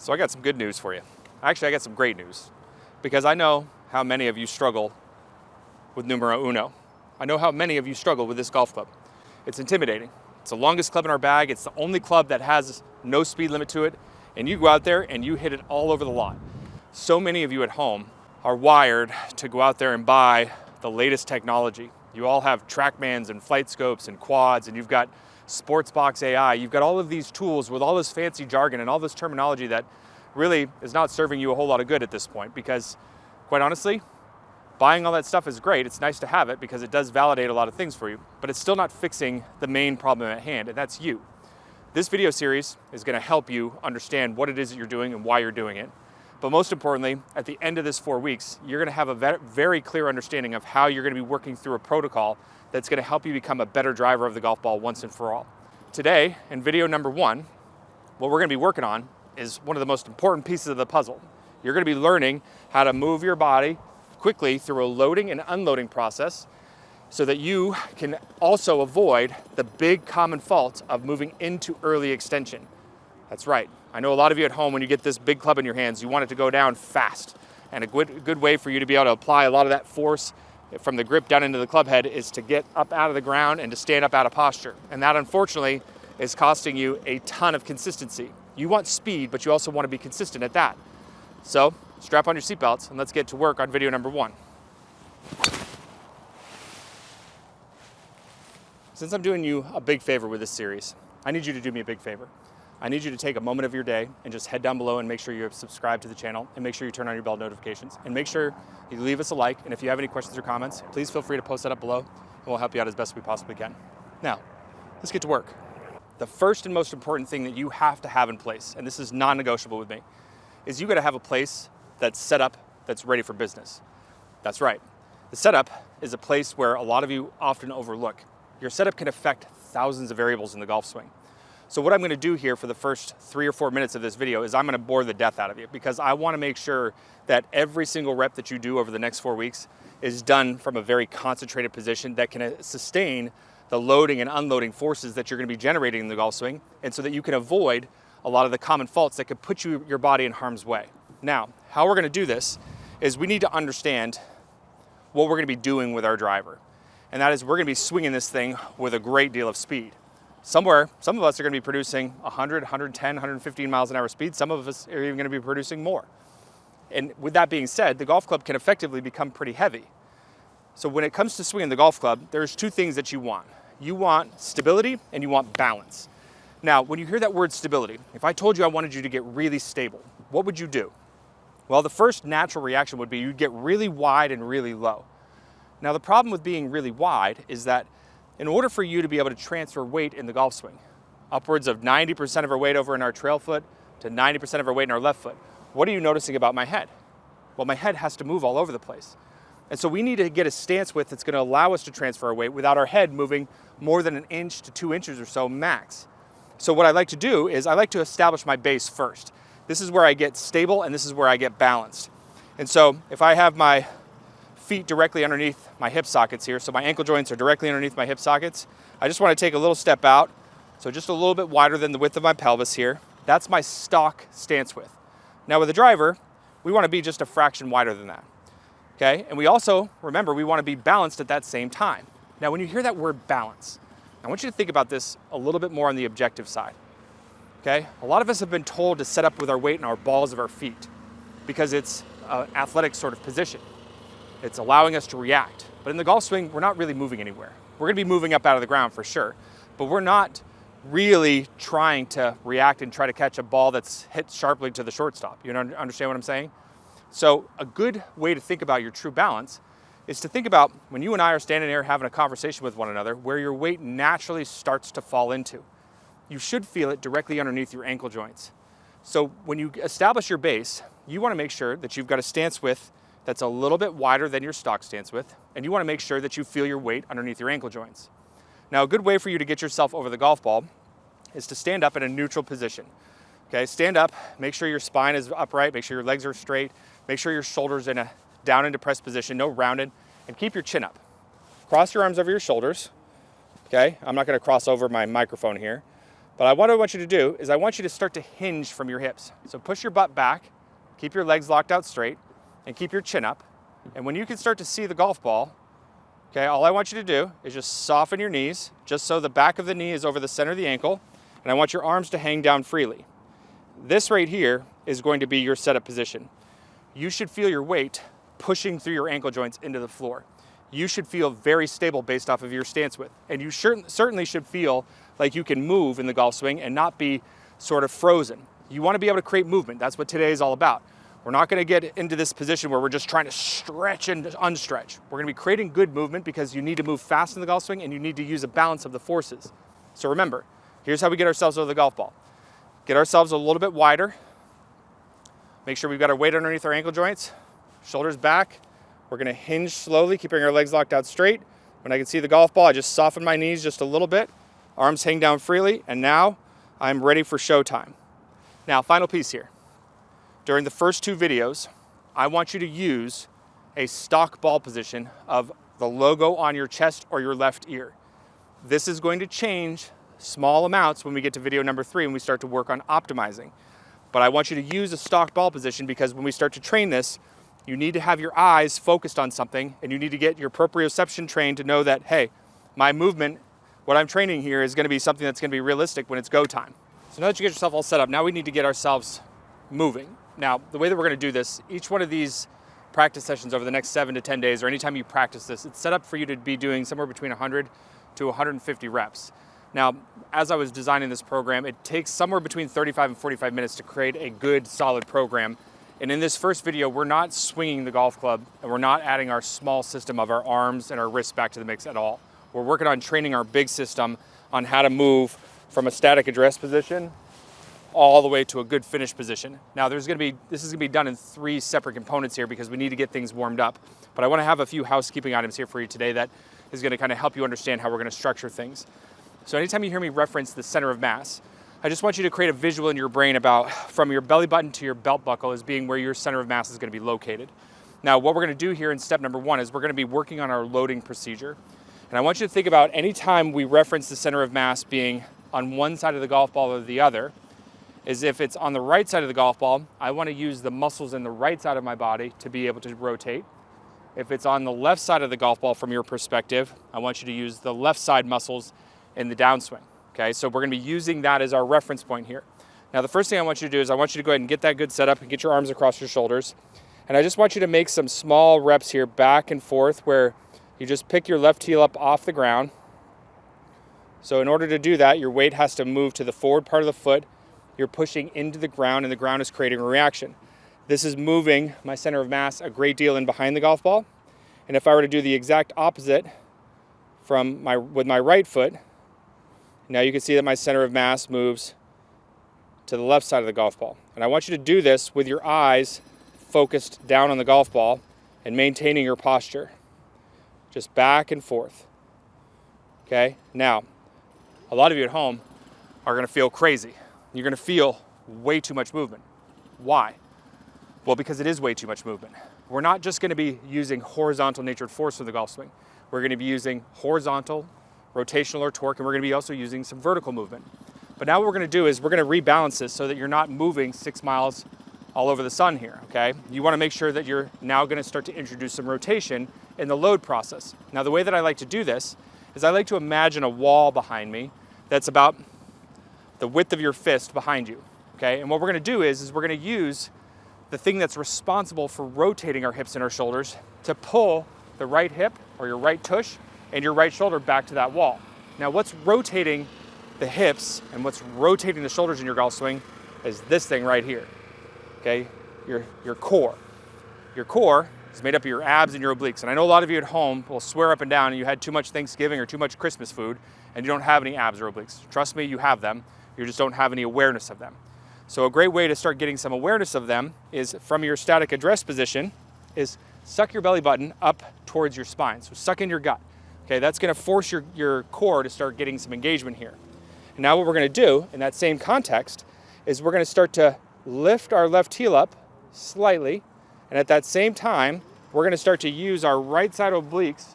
So I got some good news for you. Actually, I got some great news because I know how many of you struggle with numero uno. I know how many of you struggle with this golf club. It's intimidating. It's the longest club in our bag. It's the only club that has no speed limit to it. And you go out there and you hit it all over the lot. So many of you at home are wired to go out there and buy the latest technology. You all have TrackMans and flight scopes and quads, and you've got Sportsbox AI. You've got all of these tools with all this fancy jargon and all this terminology that really is not serving you a whole lot of good at this point, because quite honestly, buying all that stuff is great. It's nice to have it because it does validate a lot of things for you, but it's still not fixing the main problem at hand, and that's you. This video series is going to help you understand what it is that you're doing and why you're doing it. But most importantly, at the end of this 4 weeks, you're going to have a very clear understanding of how you're going to be working through a protocol that's going to help you become a better driver of the golf ball once and for all. Today, in video number 1, what we're going to be working on is one of the most important pieces of the puzzle. You're going to be learning how to move your body quickly through a loading and unloading process so that you can also avoid the big common fault of moving into early extension. That's right. I know a lot of you at home, when you get this big club in your hands, you want it to go down fast. And a good way for you to be able to apply a lot of that force from the grip down into the club head is to get up out of the ground and to stand up out of posture. And that, unfortunately, is costing you a ton of consistency. You want speed, but you also want to be consistent at that. So strap on your seatbelts and let's get to work on video number 1. Since I'm doing you a big favor with this series, I need you to do me a big favor. I need you to take a moment of your day and just head down below and make sure you're subscribed to the channel, and make sure you turn on your bell notifications, and make sure you leave us a like. And if you have any questions or comments, please feel free to post that up below, and we'll help you out as best we possibly can. Now, let's get to work. The first and most important thing that you have to have in place, and this is non-negotiable with me, is you got to have a place that's set up, that's ready for business. That's right. The setup is a place where a lot of you often overlook. Your setup can affect thousands of variables in the golf swing. So what I'm going to do here for the first 3 or 4 minutes of this video is I'm going to bore the death out of you, because I want to make sure that every single rep that you do over the next 4 weeks is done from a very concentrated position that can sustain the loading and unloading forces that you're going to be generating in the golf swing, and so that you can avoid a lot of the common faults that could put your body in harm's way. Now, how we're going to do this is we need to understand what we're going to be doing with our driver. And that is, we're going to be swinging this thing with a great deal of speed. Some of us are going to be producing 100, 110, 115 miles an hour speed. Some of us are even going to be producing more. And with that being said, the golf club can effectively become pretty heavy. So when it comes to swinging the golf club, there's 2 things that you want. You want stability and you want balance. Now, when you hear that word stability, if I told you I wanted you to get really stable, what would you do? Well, the first natural reaction would be you'd get really wide and really low. Now, the problem with being really wide is that in order for you to be able to transfer weight in the golf swing, upwards of 90% of our weight over in our trail foot to 90% of our weight in our left foot, what are you noticing about my head? Well, my head has to move all over the place. And so we need to get a stance width that's going to allow us to transfer our weight without our head moving more than 1 inch to 2 inches or so max. So what I like to do is I like to establish my base first. This is where I get stable and this is where I get balanced. And so if I have my feet directly underneath my hip sockets here, so my ankle joints are directly underneath my hip sockets, I just want to take a little step out, so just a little bit wider than the width of my pelvis here. That's my stock stance width. Now with the driver, we want to be just a fraction wider than that. Okay, and we also, remember, we want to be balanced at that same time. Now when you hear that word balance, I want you to think about this a little bit more on the objective side. Okay, a lot of us have been told to set up with our weight in our balls of our feet because it's an athletic sort of position. It's allowing us to react. But in the golf swing, we're not really moving anywhere. We're going to be moving up out of the ground for sure, but we're not really trying to react and try to catch a ball that's hit sharply to the shortstop. You understand what I'm saying? So a good way to think about your true balance is to think about when you and I are standing there having a conversation with one another, where your weight naturally starts to fall into. You should feel it directly underneath your ankle joints. So when you establish your base, you want to make sure that you've got a stance width that's a little bit wider than your stock stance width, and you want to make sure that you feel your weight underneath your ankle joints. Now, a good way for you to get yourself over the golf ball is to stand up in a neutral position. Okay, stand up, make sure your spine is upright, make sure your legs are straight, make sure your shoulders in a down and depressed position, no rounded, and keep your chin up. Cross your arms over your shoulders. Okay, I'm not going to cross over my microphone here, But what I want you to do is I want you to start to hinge from your hips. So push your butt back, keep your legs locked out straight, and keep your chin up. And when you can start to see the golf ball, okay, all I want you to do is just soften your knees, just so the back of the knee is over the center of the ankle, and I want your arms to hang down freely. This right here is going to be your setup position. You should feel your weight pushing through your ankle joints into the floor. You should feel very stable based off of your stance width. And you certainly should feel like you can move in the golf swing and not be sort of frozen. You want to be able to create movement. That's what today is all about. We're not going to get into this position where we're just trying to stretch and unstretch. We're going to be creating good movement because you need to move fast in the golf swing and you need to use a balance of the forces. So remember, here's how we get ourselves over the golf ball. Get ourselves a little bit wider. Make sure we've got our weight underneath our ankle joints. Shoulders back. We're going to hinge slowly, keeping our legs locked out straight. When I can see the golf ball, I just soften my knees just a little bit. Arms hang down freely. And now I'm ready for showtime. Now, final piece here. During the first 2 videos, I want you to use a stock ball position of the logo on your chest or your left ear. This is going to change small amounts when we get to video number 3 and we start to work on optimizing. But I want you to use a stock ball position because when we start to train this, you need to have your eyes focused on something and you need to get your proprioception trained to know that, hey, my movement, what I'm training here is going to be something that's going to be realistic when it's go time. So now that you get yourself all set up, now we need to get ourselves moving. Now, the way that we're going to do this, each one of these practice sessions over the next 7 to 10 days, or anytime you practice this, it's set up for you to be doing somewhere between 100 to 150 reps. Now, as I was designing this program, it takes somewhere between 35 and 45 minutes to create a good, solid program. And in this first video, we're not swinging the golf club and we're not adding our small system of our arms and our wrists back to the mix at all. We're working on training our big system on how to move from a static address position all the way to a good finish position. Now this is gonna be done in 3 separate components here because we need to get things warmed up. But I wanna have a few housekeeping items here for you today that is gonna kind of help you understand how we're gonna structure things. So anytime you hear me reference the center of mass, I just want you to create a visual in your brain about from your belly button to your belt buckle as being where your center of mass is gonna be located. Now what we're gonna do here in step number 1 is we're gonna be working on our loading procedure. And I want you to think about any time we reference the center of mass being on one side of the golf ball or the other, is if it's on the right side of the golf ball, I want to use the muscles in the right side of my body to be able to rotate. If it's on the left side of the golf ball from your perspective, I want you to use the left side muscles in the downswing. Okay, so we're going to be using that as our reference point here. Now the first thing I want you to do is I want you to go ahead and get that good setup and get your arms across your shoulders. And I just want you to make some small reps here back and forth where you just pick your left heel up off the ground. So in order to do that, your weight has to move to the forward part of the foot. You're pushing into the ground and the ground is creating a reaction. This is moving my center of mass a great deal in behind the golf ball. And if I were to do the exact opposite with my right foot, now you can see that my center of mass moves to the left side of the golf ball. And I want you to do this with your eyes focused down on the golf ball and maintaining your posture. Just back and forth. Okay, now, a lot of you at home are gonna feel crazy. You're gonna feel way too much movement. Why? Well, because it is way too much movement. We're not just gonna be using horizontal natured force for the golf swing. We're gonna be using horizontal, rotational or torque, and we're gonna be also using some vertical movement. But now what we're gonna do is we're gonna rebalance this so that you're not moving 6 miles all over the sun here, okay? You wanna make sure that you're now gonna start to introduce some rotation in the load process. Now the way that I like to do this is I like to imagine a wall behind me that's about the width of your fist behind you, okay? And what we're gonna do is we're gonna use the thing that's responsible for rotating our hips and our shoulders to pull the right hip or your right tush and your right shoulder back to that wall. Now what's rotating the hips and what's rotating the shoulders in your golf swing is this thing right here, okay? Your core. Your core is made up of your abs and your obliques. And I know a lot of you at home will swear up and down you had too much Thanksgiving or too much Christmas food and you don't have any abs or obliques. Trust me, you have them. You just don't have any awareness of them. So a great way to start getting some awareness of them is from your static address position is suck your belly button up towards your spine. So suck in your gut. Okay, that's gonna force your core to start getting some engagement here. And now what we're gonna do in that same context is we're gonna start to lift our left heel up slightly. And at that same time, we're gonna start to use our right side obliques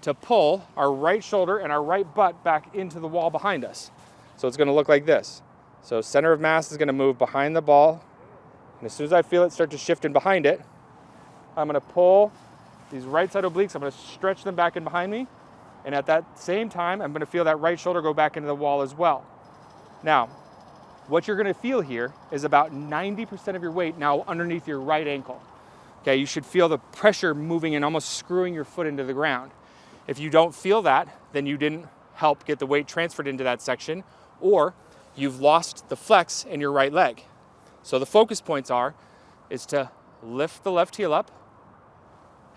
to pull our right shoulder and our right butt back into the wall behind us. So it's gonna look like this. So center of mass is gonna move behind the ball. And as soon as I feel it start to shift in behind it, I'm gonna pull these right side obliques, I'm gonna stretch them back in behind me. And at that same time, I'm gonna feel that right shoulder go back into the wall as well. Now, what you're gonna feel here is about 90% of your weight now underneath your right ankle. Okay, you should feel the pressure moving and almost screwing your foot into the ground. If you don't feel that, then you didn't help get the weight transferred into that section, or you've lost the flex in your right leg. So the focus points is to lift the left heel up,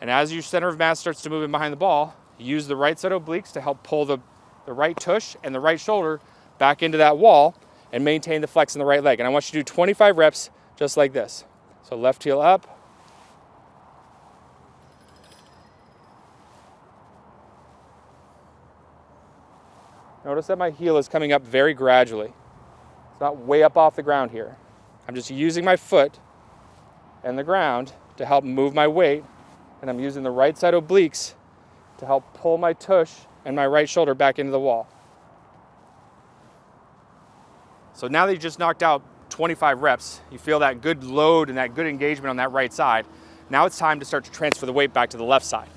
and as your center of mass starts to move in behind the ball, use the right side obliques to help pull the right tush and the right shoulder back into that wall and maintain the flex in the right leg. And I want you to do 25 reps just like this. So left heel up. Notice that my heel is coming up very gradually. It's not way up off the ground here. I'm just using my foot and the ground to help move my weight, and I'm using the right side obliques to help pull my tush and my right shoulder back into the wall. So now that you just knocked out 25 reps, you feel that good load and that good engagement on that right side. Now it's time to start to transfer the weight back to the left side.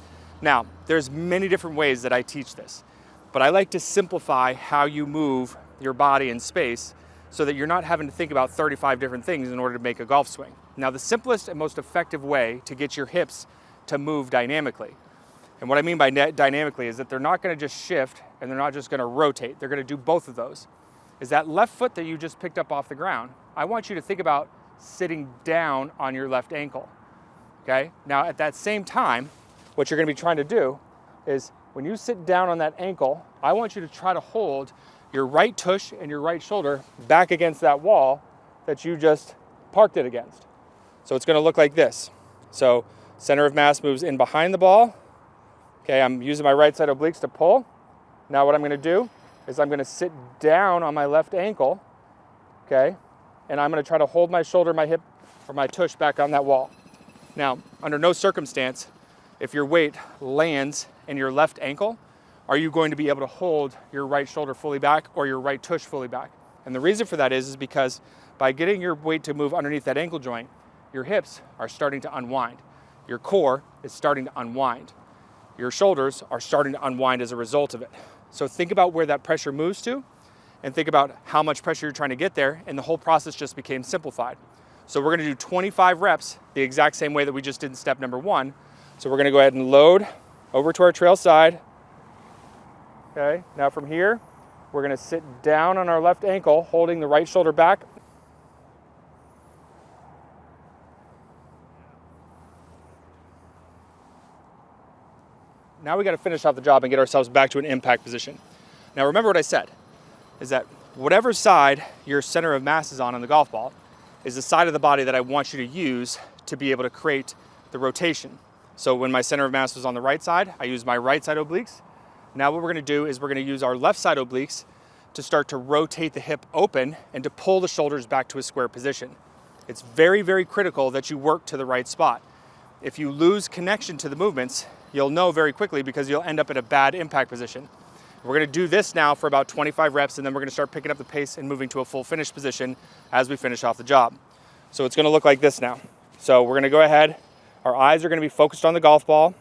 Now, there's many different ways that I teach this, but I like to simplify how you move your body in space so that you're not having to think about 35 different things in order to make a golf swing. Now, the simplest and most effective way to get your hips to move dynamically, and what I mean by dynamically is that they're not gonna just shift and they're not just gonna rotate, they're gonna do both of those, is that left foot that you just picked up off the ground. I want you to think about sitting down on your left ankle, okay? Now, at that same time, what you're gonna be trying to do is when you sit down on that ankle, I want you to try to hold your right tush and your right shoulder back against that wall that you just parked it against. So it's gonna look like this. So center of mass moves in behind the ball. Okay, I'm using my right side obliques to pull. Now what I'm gonna do is I'm gonna sit down on my left ankle, okay? And I'm gonna try to hold my shoulder, my hip, or my tush back on that wall. Now, under no circumstance, if your weight lands in your left ankle, are you going to be able to hold your right shoulder fully back or your right tush fully back? And the reason for that is because by getting your weight to move underneath that ankle joint, your hips are starting to unwind. Your core is starting to unwind. Your shoulders are starting to unwind as a result of it. So think about where that pressure moves to and think about how much pressure you're trying to get there, and the whole process just became simplified. So we're gonna do 25 reps the exact same way that we just did in step number 1. So we're gonna go ahead and load over to our trail side. Okay, now from here, we're gonna sit down on our left ankle, holding the right shoulder back. Now we gotta finish off the job and get ourselves back to an impact position. Now remember what I said, is that whatever side your center of mass is on the golf ball is the side of the body that I want you to use to be able to create the rotation. So when my center of mass was on the right side, I used my right side obliques. Now what we're gonna do is we're gonna use our left side obliques to start to rotate the hip open and to pull the shoulders back to a square position. It's very, very critical that you work to the right spot. If you lose connection to the movements, you'll know very quickly because you'll end up in a bad impact position. We're gonna do this now for about 25 reps, and then we're gonna start picking up the pace and moving to a full finish position as we finish off the job. So it's gonna look like this now. So we're gonna go ahead, our eyes are gonna be focused on the golf ball.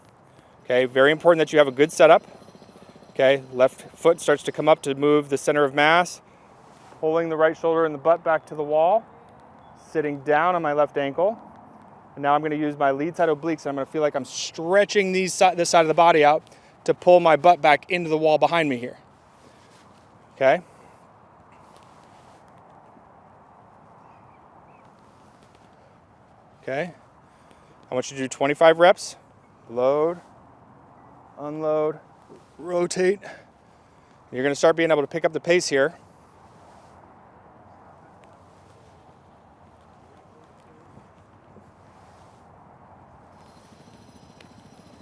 Okay, very important that you have a good setup. Okay, left foot starts to come up to move the center of mass, pulling the right shoulder and the butt back to the wall, sitting down on my left ankle. And now I'm gonna use my lead side obliques, and I'm gonna feel like I'm stretching this side of the body out to pull my butt back into the wall behind me here. Okay? Okay? I want you to do 25 reps. Load, unload, rotate. You're gonna start being able to pick up the pace here.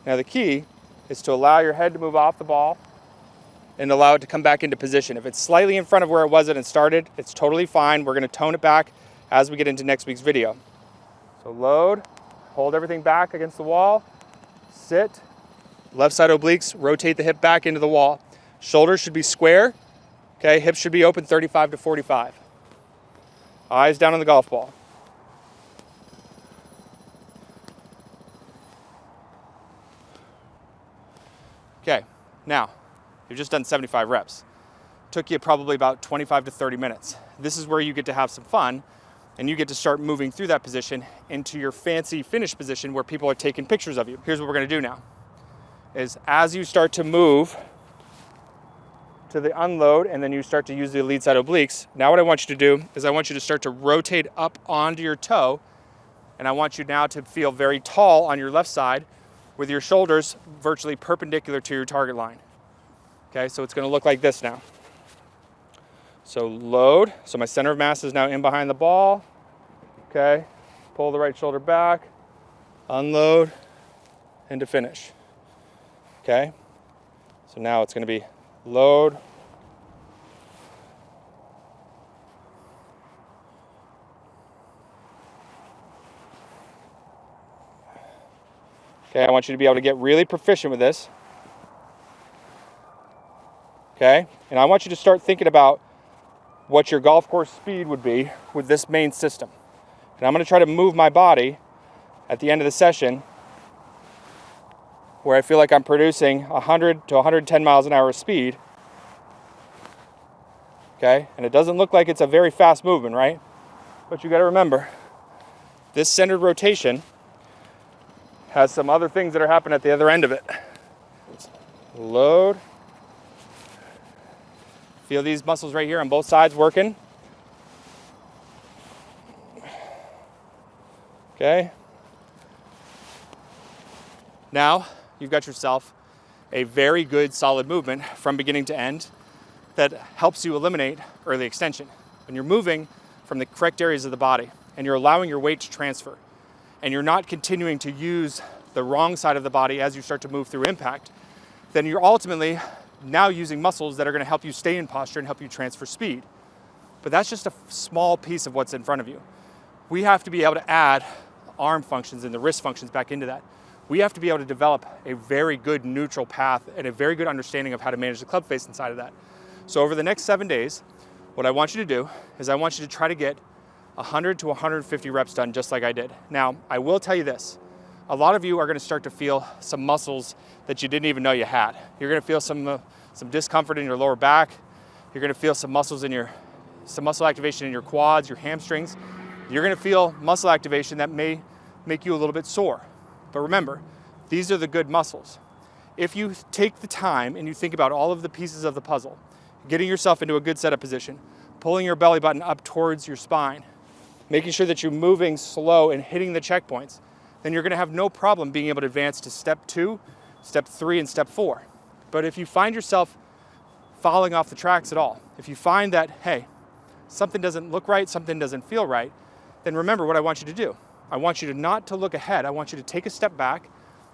Now the key is to allow your head to move off the ball and allow it to come back into position. If it's slightly in front of where it was when it started, it's totally fine. We're gonna tone it back as we get into next week's video. So load, hold everything back against the wall, sit, left side obliques, rotate the hip back into the wall. Shoulders should be square, Okay, hips should be open 35 to 45. Eyes down on the golf ball. Okay, now, you've just done 75 reps. Took you probably about 25 to 30 minutes. This is where you get to have some fun, and you get to start moving through that position into your fancy finish position where people are taking pictures of you. Here's what we're gonna do now, is as you start to move to the unload and then you start to use the lead side obliques, now what I want you to do is I want you to start to rotate up onto your toe, and I want you now to feel very tall on your left side with your shoulders virtually perpendicular to your target line. Okay, so it's gonna look like this now. So load, so my center of mass is now in behind the ball. Okay, pull the right shoulder back, unload, and to finish. Okay, so now it's gonna be load, okay, I want you to be able to get really proficient with this. Okay, and I want you to start thinking about what your golf course speed would be with this main system. And I'm gonna try to move my body at the end of the session where I feel like I'm producing 100 to 110 miles an hour of speed. Okay, and it doesn't look like it's a very fast movement, right? But you gotta remember, this centered rotation has some other things that are happening at the other end of it. Load. Feel these muscles right here on both sides working. Okay. Now, you've got yourself a very good solid movement from beginning to end that helps you eliminate early extension. When you're moving from the correct areas of the body and you're allowing your weight to transfer and you're not continuing to use the wrong side of the body as you start to move through impact, then you're ultimately now using muscles that are gonna help you stay in posture and help you transfer speed. But that's just a small piece of what's in front of you. We have to be able to add arm functions and the wrist functions back into that. We have to be able to develop a very good neutral path and a very good understanding of how to manage the club face inside of that. So over the next 7 days, what I want you to do is I want you to try to get 100 to 150 reps done just like I did. Now, I will tell you this. A lot of you are gonna start to feel some muscles that you didn't even know you had. You're gonna feel some discomfort in your lower back. You're gonna feel some muscle activation in your quads, your hamstrings. You're gonna feel muscle activation that may make you a little bit sore. But remember, these are the good muscles. If you take the time and you think about all of the pieces of the puzzle, getting yourself into a good setup position, pulling your belly button up towards your spine, making sure that you're moving slow and hitting the checkpoints, then you're gonna have no problem being able to advance to step 2, step 3, and step 4. But if you find yourself falling off the tracks at all, if you find that, hey, something doesn't look right, something doesn't feel right, then remember what I want you to do. I want you to not to look ahead. I want you to take a step back.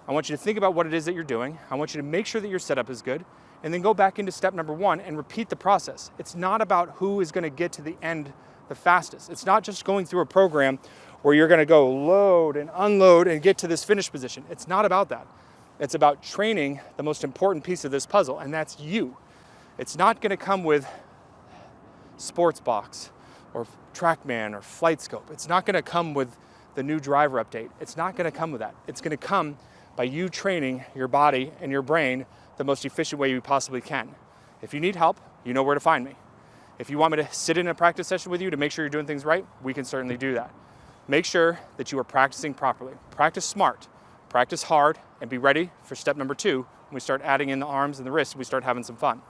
I want you to think about what it is that you're doing. I want you to make sure that your setup is good, and then go back into step number 1 and repeat the process. It's not about who is gonna get to the end the fastest. It's not just going through a program where you're gonna go load and unload and get to this finish position. It's not about that. It's about training the most important piece of this puzzle, and that's you. It's not gonna come with Sports Box or TrackMan or Flight Scope. It's not gonna come with the new driver update. It's not gonna come with that. It's gonna come by you training your body and your brain the most efficient way you possibly can. If you need help, you know where to find me. If you want me to sit in a practice session with you to make sure you're doing things right, we can certainly do that. Make sure that you are practicing properly. Practice smart, practice hard, and be ready for step number 2 when we start adding in the arms and the wrists, we start having some fun.